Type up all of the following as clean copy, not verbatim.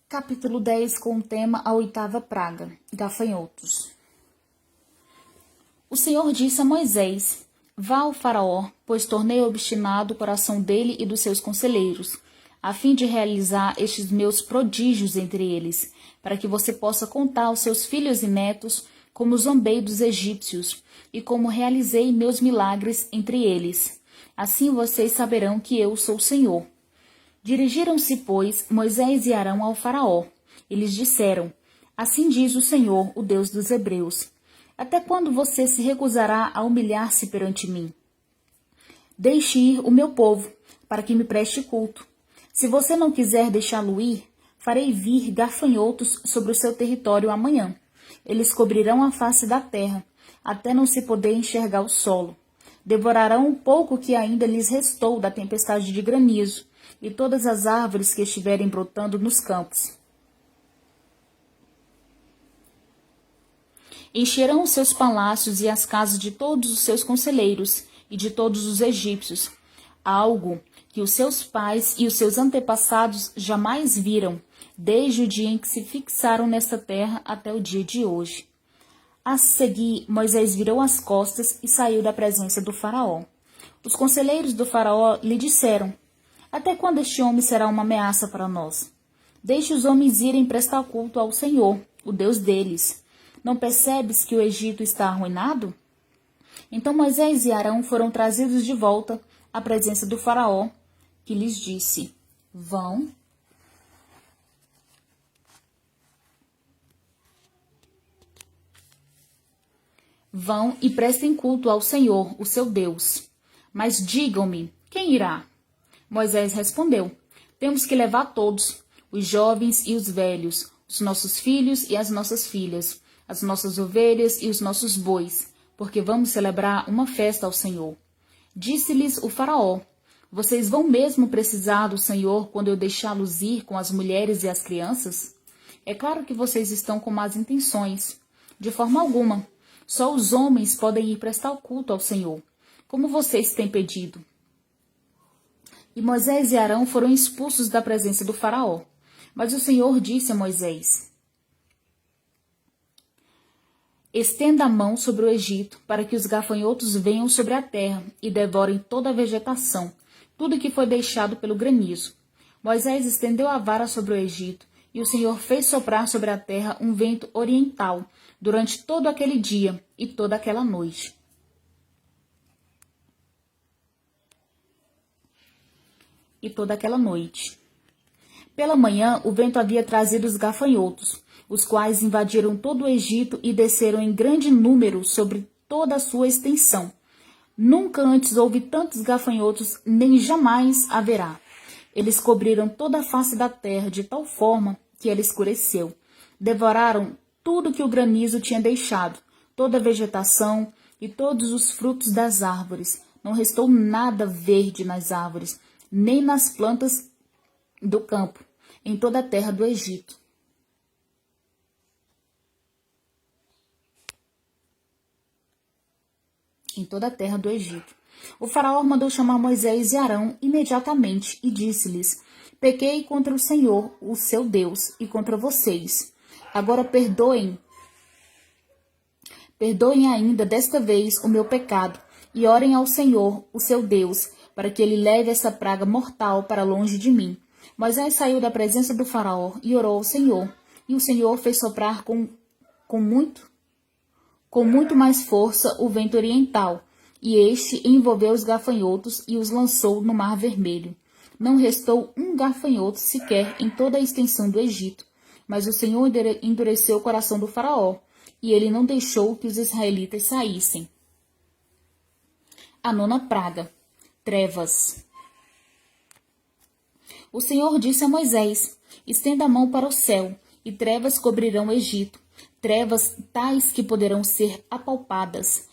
Capítulo 10, com o tema A Oitava Praga, gafanhotos. O Senhor disse a Moisés: Vá ao faraó, pois tornei obstinado o coração dele e dos seus conselheiros, a fim de realizar estes meus prodígios entre eles, para que você possa contar aos seus filhos e netos como zombei dos egípcios e como realizei meus milagres entre eles. Assim vocês saberão que eu sou o Senhor. Dirigiram-se, pois, Moisés e Arão ao faraó. Eles disseram: Assim diz o Senhor, o Deus dos Hebreus: Até quando você se recusará a humilhar-se perante mim? Deixe ir o meu povo, para que me preste culto. Se você não quiser deixá-lo ir, farei vir gafanhotos sobre o seu território amanhã. Eles cobrirão a face da terra, até não se poder enxergar o solo. Devorarão o pouco que ainda lhes restou da tempestade de granizo, e todas as árvores que estiverem brotando nos campos. Encherão os seus palácios e as casas de todos os seus conselheiros e de todos os egípcios, algo que os seus pais e os seus antepassados jamais viram, desde o dia em que se fixaram nesta terra até o dia de hoje. A seguir, Moisés virou as costas e saiu da presença do faraó. Os conselheiros do faraó lhe disseram: Até quando este homem será uma ameaça para nós? Deixe os homens irem prestar culto ao Senhor, o Deus deles. Não percebes que o Egito está arruinado? Então Moisés e Arão foram trazidos de volta à presença do faraó, que lhes disse: Vão e prestem culto ao Senhor, o seu Deus. Mas digam-me, quem irá? Moisés respondeu: Temos que levar todos, os jovens e os velhos, os nossos filhos e as nossas filhas, as nossas ovelhas e os nossos bois, porque vamos celebrar uma festa ao Senhor. Disse-lhes o faraó: Vocês vão mesmo precisar do Senhor quando eu deixá-los ir com as mulheres e as crianças? É claro que vocês estão com más intenções. De forma alguma. Só os homens podem ir prestar culto ao Senhor, como vocês têm pedido. E Moisés e Arão foram expulsos da presença do faraó. Mas o Senhor disse a Moisés: Estenda a mão sobre o Egito, para que os gafanhotos venham sobre a terra e devorem toda a vegetação, tudo que foi deixado pelo granizo. Moisés estendeu a vara sobre o Egito, e o Senhor fez soprar sobre a terra um vento oriental, durante todo aquele dia e toda aquela noite. Pela manhã, o vento havia trazido os gafanhotos, os quais invadiram todo o Egito e desceram em grande número sobre toda a sua extensão. Nunca antes houve tantos gafanhotos, nem jamais haverá. Eles cobriram toda a face da terra de tal forma que ela escureceu. Devoraram tudo que o granizo tinha deixado, toda a vegetação e todos os frutos das árvores. Não restou nada verde nas árvores, nem nas plantas do campo, em toda a terra do Egito. O faraó mandou chamar Moisés e Arão imediatamente e disse-lhes: Pequei contra o Senhor, o seu Deus, e contra vocês. Agora perdoem ainda desta vez o meu pecado e orem ao Senhor, o seu Deus, para que ele leve essa praga mortal para longe de mim. Moisés saiu da presença do faraó e orou ao Senhor, e o Senhor fez soprar com muito mais força o vento oriental, e este envolveu os gafanhotos e os lançou no Mar Vermelho. Não restou um gafanhoto sequer em toda a extensão do Egito, mas o Senhor endureceu o coração do faraó, e ele não deixou que os israelitas saíssem. A nona praga, trevas. O Senhor disse a Moisés: Estenda a mão para o céu, e trevas cobrirão o Egito, trevas tais que poderão ser apalpadas.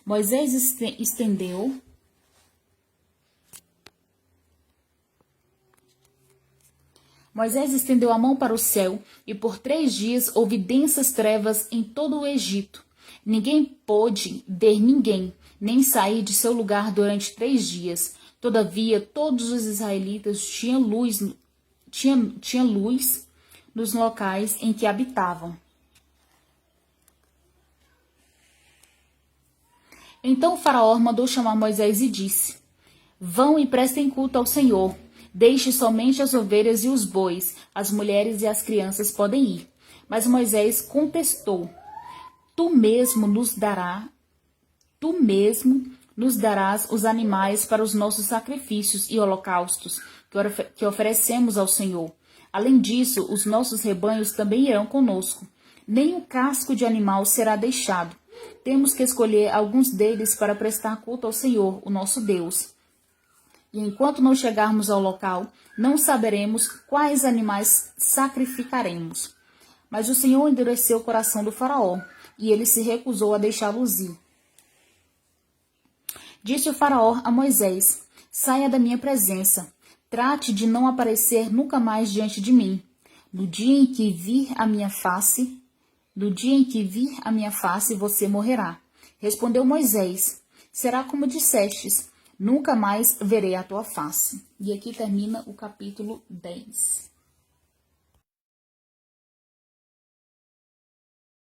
Moisés estendeu a mão para o céu, e por 3 dias houve densas trevas em todo o Egito. Ninguém pôde ver ninguém, nem sair de seu lugar durante 3 dias. Todavia, todos os israelitas tinham luz nos locais em que habitavam. Então o faraó mandou chamar Moisés e disse: Vão e prestem culto ao Senhor. Deixe somente as ovelhas e os bois, as mulheres e as crianças podem ir. Mas Moisés contestou: Tu mesmo nos darás os animais para os nossos sacrifícios e holocaustos que oferecemos ao Senhor. Além disso, os nossos rebanhos também irão conosco. Nem o casco de animal será deixado. Temos que escolher alguns deles para prestar culto ao Senhor, o nosso Deus. E enquanto não chegarmos ao local, não saberemos quais animais sacrificaremos. Mas o Senhor endureceu o coração do faraó, e ele se recusou a deixá-los ir. Disse o faraó a Moisés: Saia da minha presença. Trate de não aparecer nunca mais diante de mim. No dia em que vir a minha face, você morrerá. Respondeu Moisés: Será como dissestes, nunca mais verei a tua face. E aqui termina o capítulo 10.